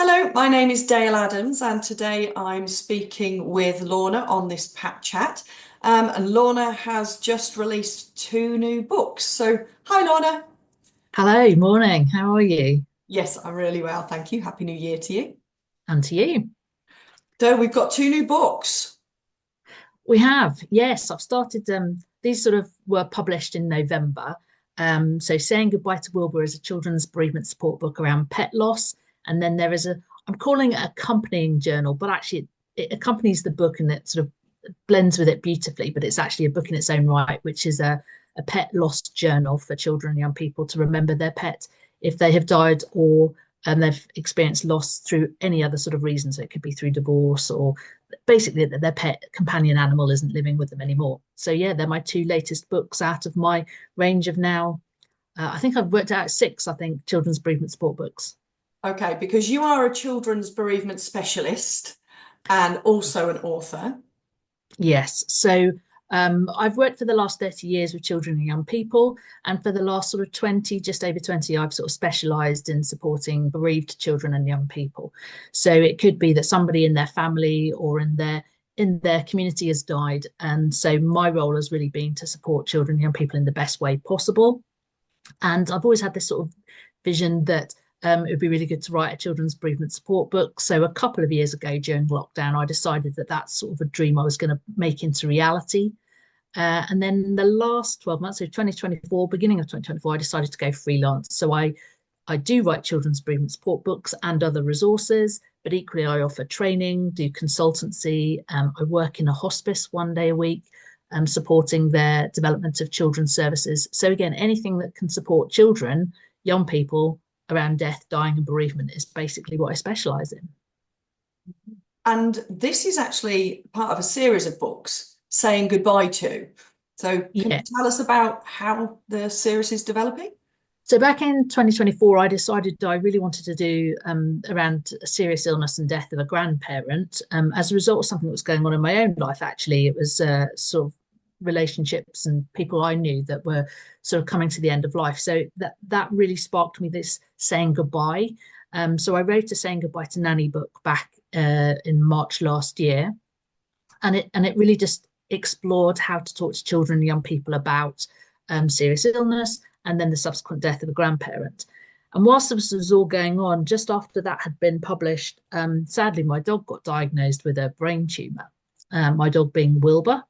Hello, my name is Dale Adams, and today I'm speaking with Lorna on this Pat Chat. And Lorna has just released two new books. So, hi, Lorna. Hello, morning. How are you? Yes, I'm really well, thank you. Happy New Year to you. And to you. So, we've got two new books. We have, yes, I've started these sort of were published in November. So Saying Goodbye to Wilbur is a children's bereavement support book around pet loss. And then there is I'm calling it accompanying journal, but actually it accompanies the book and it sort of blends with it beautifully, but it's actually a book in its own right, which is a pet loss journal for children and young people to remember their pet if they have died or they've experienced loss through any other sort of reason. So it could be through divorce or basically that their pet companion animal isn't living with them anymore. So yeah, they're my two latest books out of my range of now. I think I've worked out six, I think, children's bereavement support books. Okay, because you are a children's bereavement specialist and also an author. Yes. I've worked for the last 30 years with children and young people. And for the last sort of 20, just over 20, I've sort of specialized in supporting bereaved children and young people. So it could be that somebody in their family or in their community has died. And so my role has really been to support children and young people in the best way possible. And I've always had this sort of vision that it would be really good to write a children's bereavement support book. So a couple of years ago during lockdown, I decided that that's sort of a dream I was going to make into reality. And then the last 12 months, so 2024, beginning of 2024, I decided to go freelance. So I do write children's bereavement support books and other resources, but equally I offer training, do consultancy. I work in a hospice 1 day a week, supporting their development of children's services. So again, anything that can support children, young people around death, dying, and bereavement is basically what I specialise in. And this is actually part of a series of books, Saying Goodbye to. So, can Yeah. you tell us about how the series is developing? So back in 2024, I decided I really wanted to do around a serious illness and death of a grandparent as a result of something that was going on in my own life. Actually, it was sort of relationships and people I knew that were sort of coming to the end of life. So that really sparked me this saying goodbye. So I wrote a saying goodbye to Nanny book back in March last year, and it really just explored how to talk to children and young people about serious illness and then the subsequent death of a grandparent. And whilst this was all going on, just after that had been published, sadly, my dog got diagnosed with a brain tumor. My dog being Wilbur,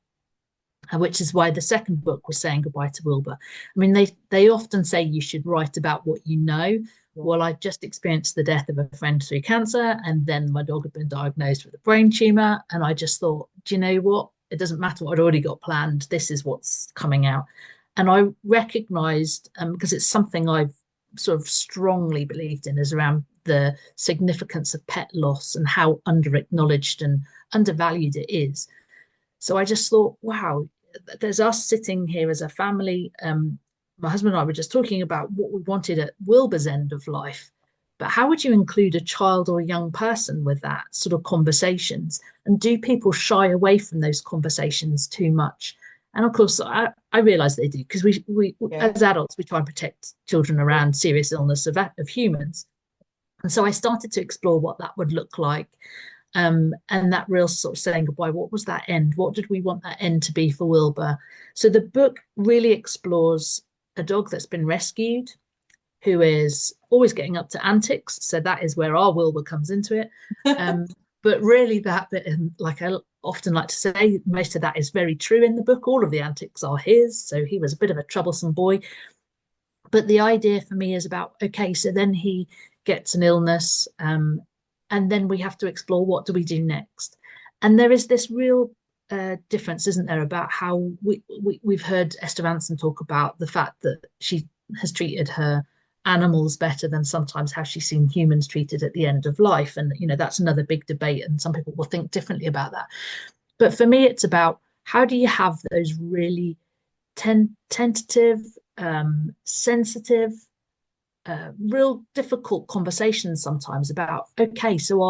which is why the second book was saying goodbye to Wilbur. I mean, they often say you should write about what you know. Yeah. Well, I just experienced the death of a friend through cancer, and then my dog had been diagnosed with a brain tumor. And I just thought, do you know what? It doesn't matter what I'd already got planned. This is what's coming out. And I recognized, because it's something I've sort of strongly believed in, is around the significance of pet loss and how under acknowledged and undervalued it is. So I just thought, wow, there's us sitting here as a family. My husband and I were just talking about what we wanted at Wilbur's end of life. But how would you include a child or a young person with that sort of conversations? And do people shy away from those conversations too much? And of course, I realize they do because we Yeah. as adults we try and protect children around serious illness of humans. And so I started to explore what that would look like. And that real sort of saying goodbye, what was that end? What did we want that end to be for Wilbur? So the book really explores a dog that's been rescued, who is always getting up to antics. So that is where our Wilbur comes into it. Um, but really, that bit, and like I often like to say, most of that is very true in the book. All of the antics are his. So he was a bit of a troublesome boy. But the idea for me is about, okay, so then he gets an illness, and then we have to explore what do we do next. And there is this real difference, isn't there, about how we've heard Esther Ranson talk about the fact that she has treated her animals better than sometimes how she's seen humans treated at the end of life. And, that's another big debate. And some people will think differently about that. But for me, it's about how do you have those really tentative, sensitive, real difficult conversations sometimes about, okay, so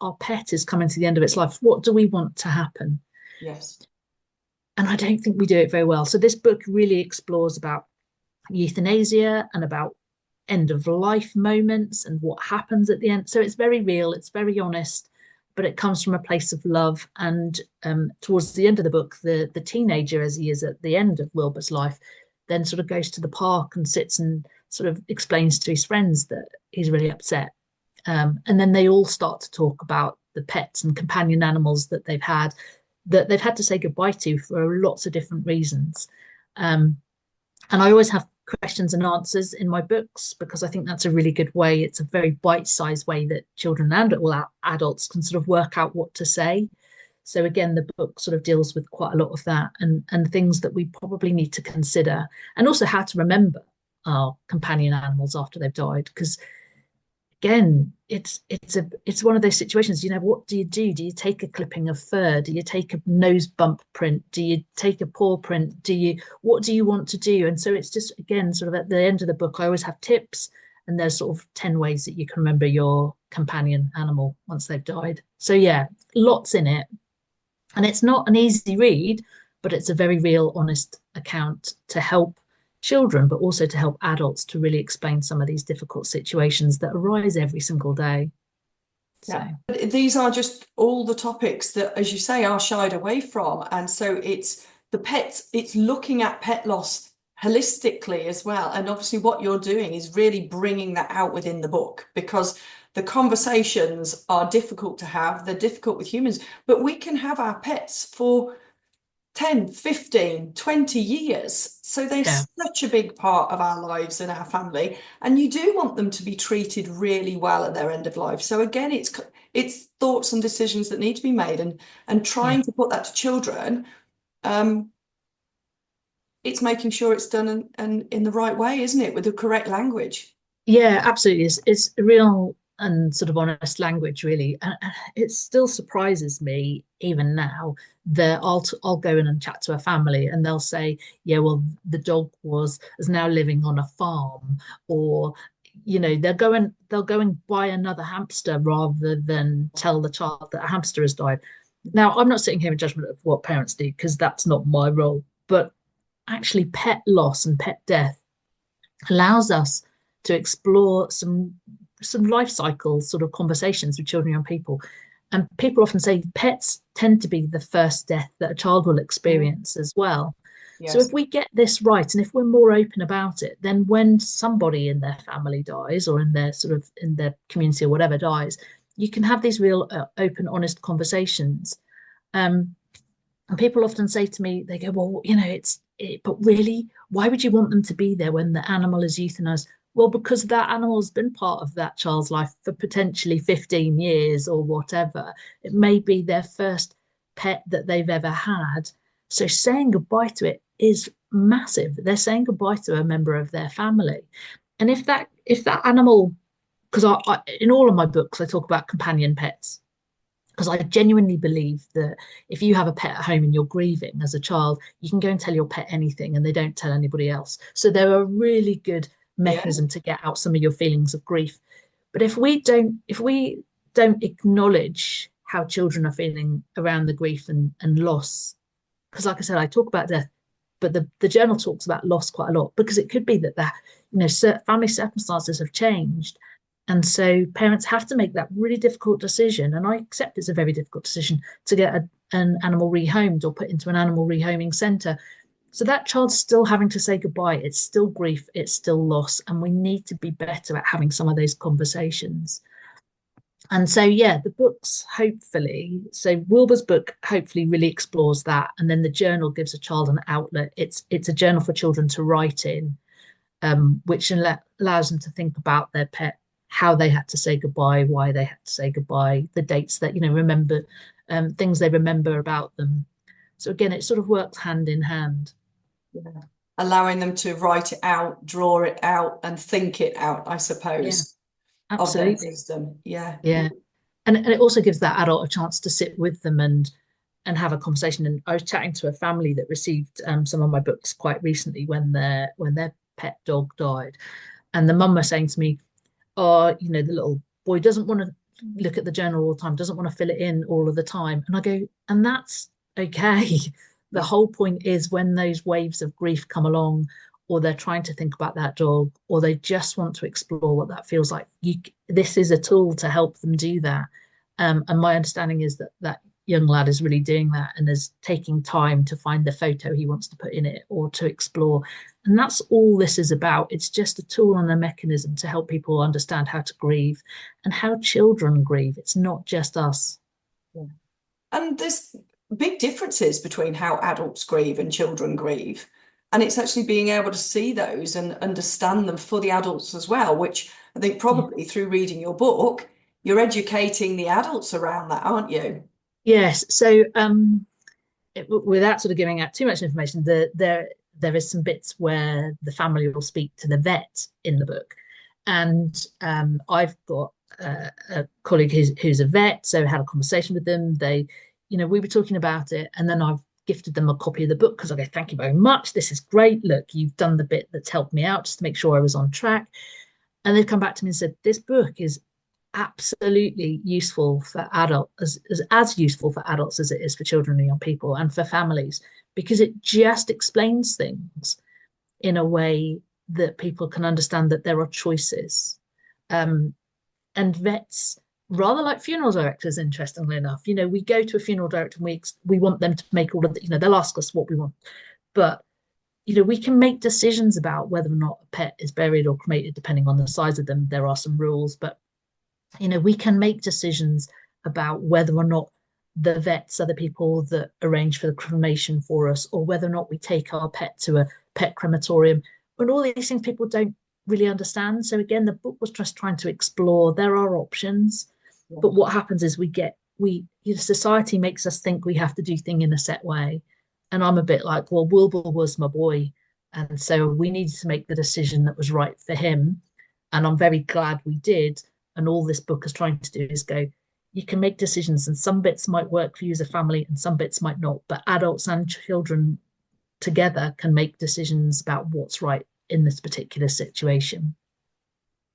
our pet is coming to the end of its life. What do we want to happen? Yes. And I don't think we do it very well. So this book really explores about euthanasia and about end of life moments and what happens at the end. So it's very real, it's very honest, but it comes from a place of love. And towards the end of the book, the teenager, as he is at the end of Wilbur's life, then sort of goes to the park and sits and sort of explains to his friends that he's really upset. And then they all start to talk about the pets and companion animals that they've had to say goodbye to for lots of different reasons. And I always have questions and answers in my books because I think that's a really good way. It's a very bite-sized way that children and all adults can sort of work out what to say. So again, the book sort of deals with quite a lot of that and things that we probably need to consider, and also how to remember our companion animals after they've died. Because again, it's one of those situations, what do? Do you take a clipping of fur? Do you take a nose bump print? Do you take a paw print? What do you want to do? And so it's just, again, sort of at the end of the book, I always have tips, and there's sort of 10 ways that you can remember your companion animal once they've died. So yeah, lots in it. And it's not an easy read, but it's a very real, honest account to help children, but also to help adults to really explain some of these difficult situations that arise every single day. Yeah. But these are just all the topics that, as you say, are shied away from. And so it's the pets, it's looking at pet loss holistically as well. And obviously what you're doing is really bringing that out within the book, because the conversations are difficult to have. They're difficult with humans, but we can have our pets for 10, 15, 20 years. So they're such a big part of our lives and our family. And you do want them to be treated really well at their end of life. So again, it's thoughts and decisions that need to be made, and trying to put that to children. It's making sure it's done and in the right way, isn't it? With the correct language. Yeah, absolutely. It's real and sort of honest language, really. And it still surprises me even now that I'll go in and chat to a family and they'll say, yeah, well, the dog is now living on a farm, or they'll go and buy another hamster rather than tell the child that a hamster has died. Now, I'm not sitting here in judgment of what parents do, because that's not my role, but actually pet loss and pet death allows us to explore some life cycle sort of conversations with children and young people. And people often say pets tend to be the first death that a child will experience as well. Yes. So if we get this right, and if we're more open about it, then when somebody in their family dies, or in their community or whatever dies, you can have these real open, honest conversations. And people often say to me, they go, well, but really, why would you want them to be there when the animal is euthanized? Well, because that animal's been part of that child's life for potentially 15 years or whatever. It may be their first pet that they've ever had. So saying goodbye to it is massive. They're saying goodbye to a member of their family. And if that animal, because in all of my books, I talk about companion pets, because I genuinely believe that if you have a pet at home and you're grieving as a child, you can go and tell your pet anything and they don't tell anybody else. So they're a really good mechanism to get out some of your feelings of grief. But if we don't acknowledge how children are feeling around the grief and loss, because like I said, I talk about death, but the journal talks about loss quite a lot, because it could be that family circumstances have changed. And so parents have to make that really difficult decision. And I accept it's a very difficult decision to get an animal rehomed or put into an animal rehoming centre. So that child's still having to say goodbye. It's still grief, it's still loss. And we need to be better at having some of those conversations. And so, yeah, the books, hopefully, so Wilbur's book hopefully really explores that. And then the journal gives a child an outlet. It's a journal for children to write in, which allows them to think about their pet, how they had to say goodbye, why they had to say goodbye, the dates that, remember, things they remember about them. So again, it sort of works hand in hand. Yeah. Allowing them to write it out, draw it out, and think it out, I suppose. Yeah, absolutely. Of their wisdom. Yeah. Yeah. And it also gives that adult a chance to sit with them and have a conversation. And I was chatting to a family that received some of my books quite recently when their pet dog died. And the mum was saying to me, oh, the little boy doesn't want to look at the journal all the time, doesn't want to fill it in all of the time. And I go, and that's okay. The whole point is when those waves of grief come along, or they're trying to think about that dog, or they just want to explore what that feels like. This is a tool to help them do that. And my understanding is that that young lad is really doing that and is taking time to find the photo he wants to put in it or to explore. And that's all this is about. It's just a tool and a mechanism to help people understand how to grieve and how children grieve. It's not just us. Yeah. And there's big differences between how adults grieve and children grieve. And it's actually being able to see those and understand them for the adults as well, which I think probably through reading your book, you're educating the adults around that, aren't you? Yes. So without sort of giving out too much information, there is some bits where the family will speak to the vet in the book. And I've got a colleague who's a vet, so I had a conversation with them. We were talking about it, and then I've gifted them a copy of the book because I go, thank you very much. This is great. Look, you've done the bit that's helped me out just to make sure I was on track. And they've come back to me and said, this book is absolutely useful for adults, as useful for adults as it is for children and young people and for families, because it just explains things in a way that people can understand that there are choices. And vets, rather like funeral directors, interestingly enough, we go to a funeral director and we want them to make all of the, they'll ask us what we want, but we can make decisions about whether or not a pet is buried or cremated depending on the size of them. There are some rules, but we can make decisions about whether or not the vets are the people that arrange for the cremation for us, or whether or not we take our pet to a pet crematorium. And all these things people don't really understand. So again, the book was just trying to explore there are options, but what happens is society makes us think we have to do things in a set way. And I'm a bit like, well, Wilbur was my boy. And so we needed to make the decision that was right for him. And I'm very glad we did. And all this book is trying to do is go, you can make decisions, and some bits might work for you as a family and some bits might not. But adults and children together can make decisions about what's right in this particular situation.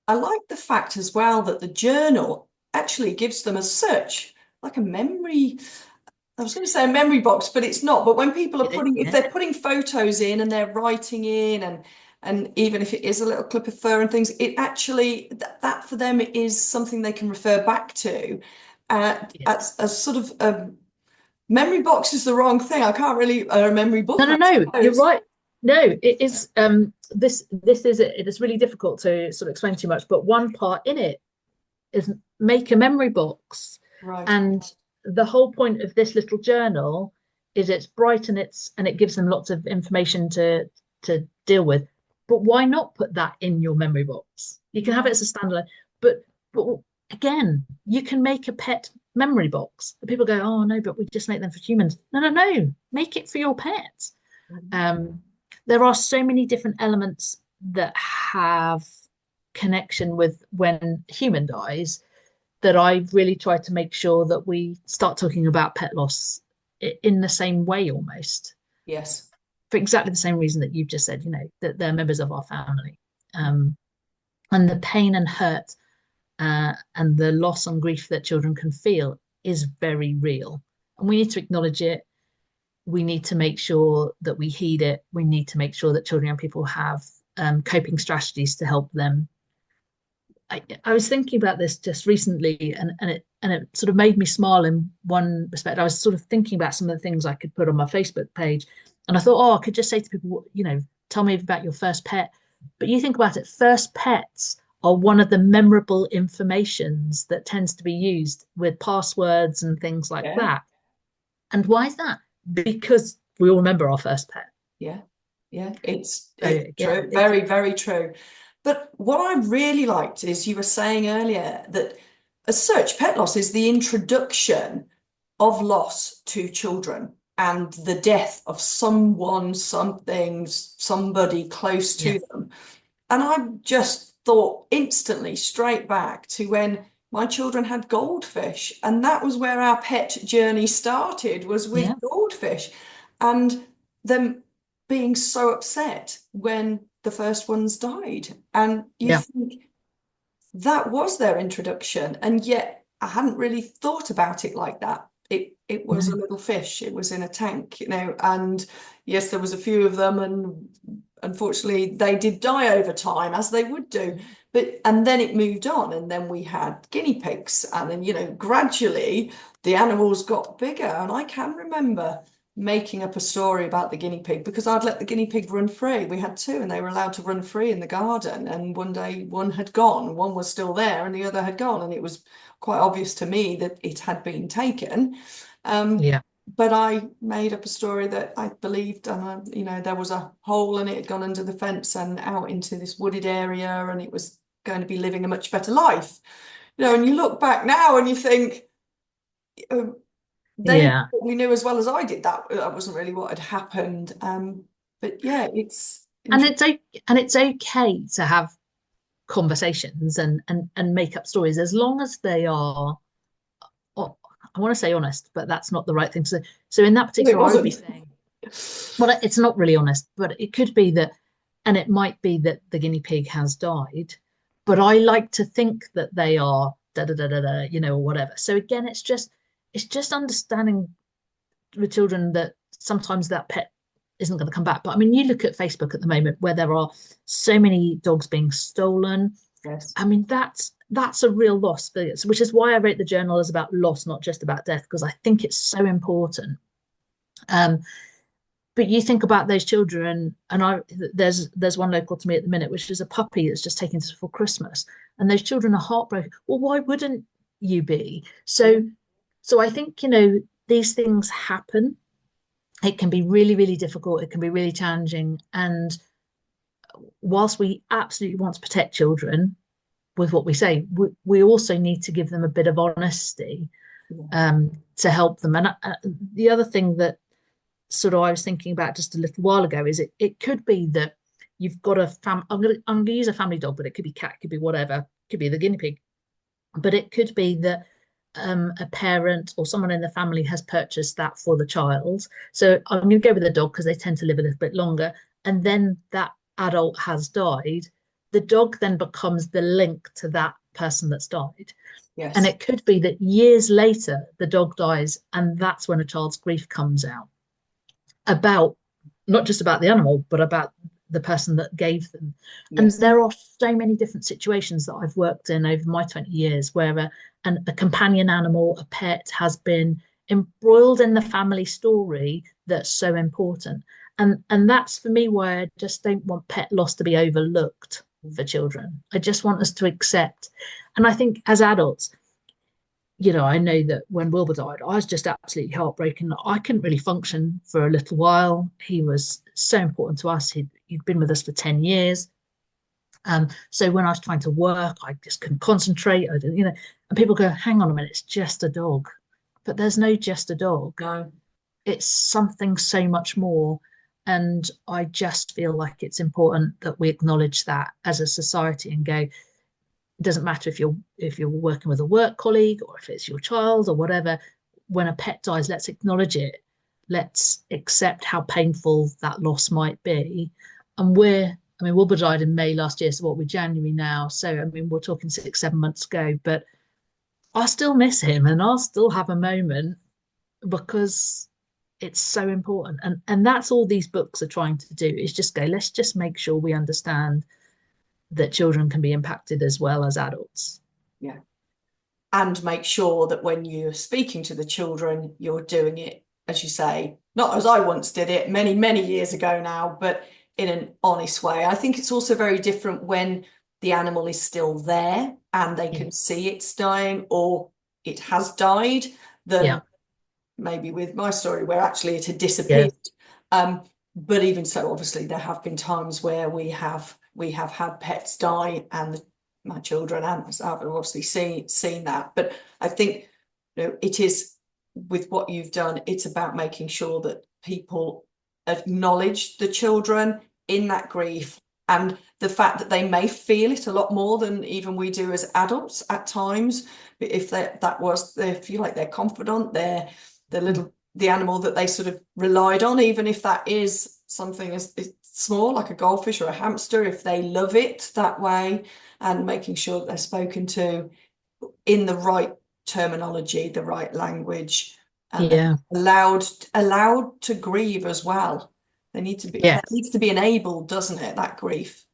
I like the fact as well that the journal actually gives them a search, like a memory. I was going to say a memory box, but it's not. But when people are if they're putting photos in and they're writing in, and even if it is a little clip of fur and things, it actually that for them is something they can refer back to. As a sort of memory box is the wrong thing. I can't really a memory book. No, you're right. No, it is. This is it. It is really difficult to sort of explain too much. But one part in it is make a memory box, right? And the whole point of this little journal is it's bright and it gives them lots of information to deal with. But why not put that in your memory box? You can have it as a standalone, but again, you can make a pet memory box. People go, oh no, but we just make them for humans. No, make it for your pet. There are so many different elements that have connection with when a human dies that I've really tried to make sure that we start talking about pet loss in the same way almost. Yes. For exactly the same reason that you've just said, that they're members of our family. And the pain and hurt and the loss and grief that children can feel is very real. And we need to acknowledge it. We need to make sure that we heed it. We need to make sure that children and people have coping strategies to help them. I was thinking about this just recently, and it sort of made me smile in one respect. I was sort of thinking about some of the things I could put on my Facebook page, and I thought, oh, I could just say to people, tell me about your first pet. But you think about it, first pets are one of the memorable informations that tends to be used with passwords and things like that. And why is that? Because we all remember our first pet. Yeah, it's true. Very, very true. But what I really liked is you were saying earlier that as such, pet loss is the introduction of loss to children and the death of someone, something, somebody close to them. And I just thought instantly straight back to when my children had goldfish, and that was where our pet journey started, was with goldfish, and them being so upset when the first ones died. And you think that was their introduction, and yet I hadn't really thought about it like that. it was a little fish. It was in a tank, you know, and yes, there was a few of them, and unfortunately they did die over time, as they would do. But and then it moved on, and then we had guinea pigs, and then, you know, gradually the animals got bigger. And I can remember making up a story about the guinea pig because I'd let the guinea pig run free. We had two, and they were allowed to run free in the garden. And one day one had gone, one was still there, and the other had gone, and it was quite obvious to me that it had been taken. Yeah. But I made up a story that I believed, and you know, there was a hole and it had gone under the fence and out into this wooded area, and it was going to be living a much better life. You know, and you look back now and you think, they Yeah. probably knew as well as I did that that wasn't really what had happened. But yeah, it's And it's okay to have conversations and make up stories as long as they are, oh, I want to say honest, but that's not the right thing to say. So in that it particular, I would be wasn't. saying, well, it's not really honest, but it could be that, and it might be that the guinea pig has died, but I like to think that they are da da da da da, you know, or whatever. So again, it's just understanding with children that sometimes that pet isn't going to come back. But I mean, you look at Facebook at the moment where there are so many dogs being stolen. Yes. I mean, that's a real loss, which is why I wrote the journal as about loss, not just about death, because I think it's so important. Um, but you think about those children, and there's one local to me at the minute, which is a puppy that's just taken for Christmas, and those children are heartbroken. Well, why wouldn't you be? So I think, you know, these things happen. It can be really, really difficult. It can be really challenging. And whilst we absolutely want to protect children with what we say, we also need to give them a bit of honesty to help them. And the other thing that sort of I was thinking about just a little while ago is it could be that you've got I'm gonna use a family dog, but it could be cat, could be whatever, could be the guinea pig, but it could be that a parent or someone in the family has purchased that for the child. So I'm going to go with the dog because they tend to live a little bit longer. And then that adult has died. The dog then becomes the link to that person that's died. Yes. And it could be that years later, the dog dies, and that's when a child's grief comes out about not just about the animal, but about the person that gave them. Yes. And there are so many different situations that I've worked in over my 20 years where a companion animal, a pet, has been embroiled in the family story that's so important. And that's for me why I just don't want pet loss to be overlooked for children. I just want us to accept. And I think as adults, you know, I know that when Wilbur died, I was just absolutely heartbroken. I couldn't really function for a little while. He was so important to us. He'd been with us for 10 years. So when I was trying to work, I just couldn't concentrate. I didn't, you know, and people go, hang on a minute, it's just a dog. But there's no just a dog. No. It's something so much more. And I just feel like it's important that we acknowledge that as a society and go, it doesn't matter if you're working with a work colleague or if it's your child or whatever. When a pet dies, let's acknowledge it. Let's accept how painful that loss might be. And Wilbur died in May last year, so we're January now. So I mean, we're talking 6-7 months ago, but I still miss him and I'll still have a moment because it's so important. And that's all these books are trying to do is just go, let's just make sure we understand that children can be impacted as well as adults. Yeah. And make sure that when you're speaking to the children, you're doing it, as you say, not as I once did it many, many years ago now, but in an honest way. I think it's also very different when the animal is still there and they can see it's dying or it has died than maybe with my story where actually it had disappeared. But even so, obviously, there have been times where we have had pets die, and my children and myself have obviously seen that. But I think, you know, it is with what you've done, it's about making sure that people acknowledge the children in that grief and the fact that they may feel it a lot more than even we do as adults at times. But if they feel like their confidant, the animal that they sort of relied on, even if that is something as small like a goldfish or a hamster, if they love it that way, and making sure that they're spoken to in the right terminology, the right language, and Yeah. allowed to grieve as well. They need to be, Yeah. that needs to be enabled, doesn't it? That grief.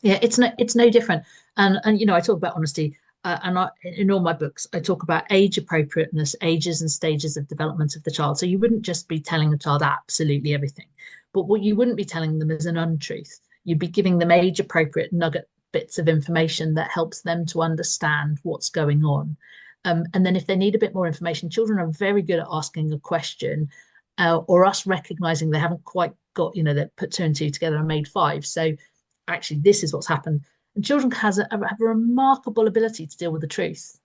Yeah, it's no different. And you know, I talk about honesty, in all my books, I talk about age appropriateness, ages and stages of development of the child. So you wouldn't just be telling a child absolutely everything, but what you wouldn't be telling them is an untruth. You'd be giving them age appropriate nugget bits of information that helps them to understand what's going on. And then if they need a bit more information, children are very good at asking a question, or us recognizing they haven't quite got, you know, they put two and two together and made five. So actually this is what's happened. And children have a remarkable ability to deal with the truth.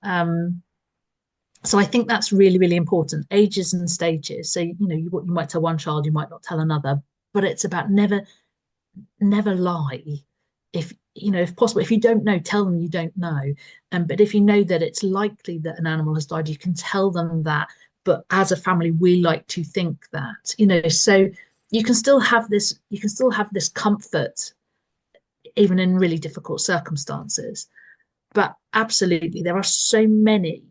So I think that's really, really important. Ages and stages. So, you know, what you might tell one child, you might not tell another, but it's about never lie. If, you know, if possible, if you don't know, tell them you don't know. But if you know that it's likely that an animal has died, you can tell them that. But as a family, we like to think that, you know, so you can still have this comfort even in really difficult circumstances. But absolutely, there are so many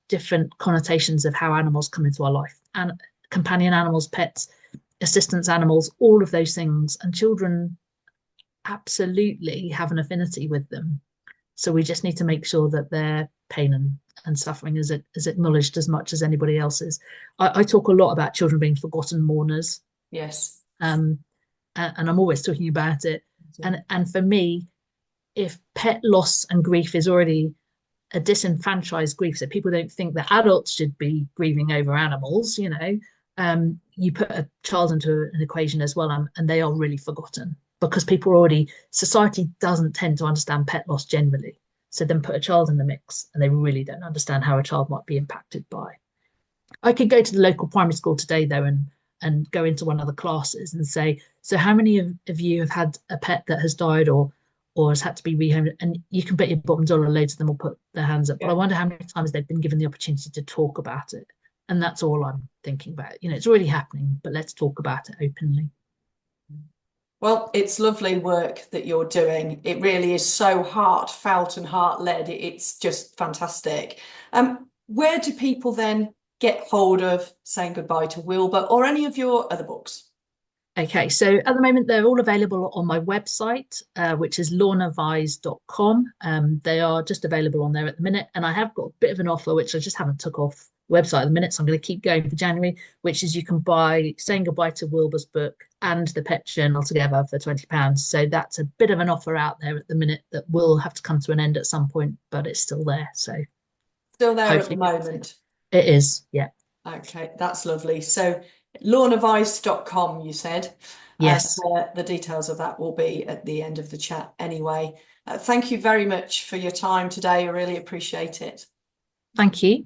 different connotations of how animals come into our life, and companion animals, pets, assistance animals, all of those things. And children absolutely have an affinity with them. So we just need to make sure that their pain and suffering is acknowledged as much as anybody else's. I talk a lot about children being forgotten mourners. Yes. And I'm always talking about it. And for me, if pet loss and grief is already a disenfranchised grief, so people don't think that adults should be grieving over animals, you know, you put a child into an equation as well, and they are really forgotten because society doesn't tend to understand pet loss generally. So then put a child in the mix and they really don't understand how a child might be impacted by. I could go to the local primary school today though and go into one of the classes and say, so how many of you have had a pet that has died or has had to be rehomed? And you can bet your bottom dollar loads of them will put their hands up. But I wonder how many times they've been given the opportunity to talk about it. And that's all I'm thinking about. You know, it's really happening, but let's talk about it openly. Well, it's lovely work that you're doing. It really is so heartfelt and heart-led. It's just fantastic. Where do people then get hold of Saying Goodbye to Wilbur or any of your other books? Okay, so at the moment they're all available on my website, which is lornavyse.com. They are just available on there at the minute, and I have got a bit of an offer which I just haven't took off the website at the minute, so I'm going to keep going for January, which is you can buy Saying Goodbye to Wilbur's book and the Pet Journal together for £20. So that's a bit of an offer out there at the minute that will have to come to an end at some point, but it's still there. So Still there at the hopefully moment. it is, yeah. Okay, that's lovely. So lornavyse.com, you said. Yes. And the details of that will be at the end of the chat anyway. Thank you very much for your time today. I really appreciate it. Thank you.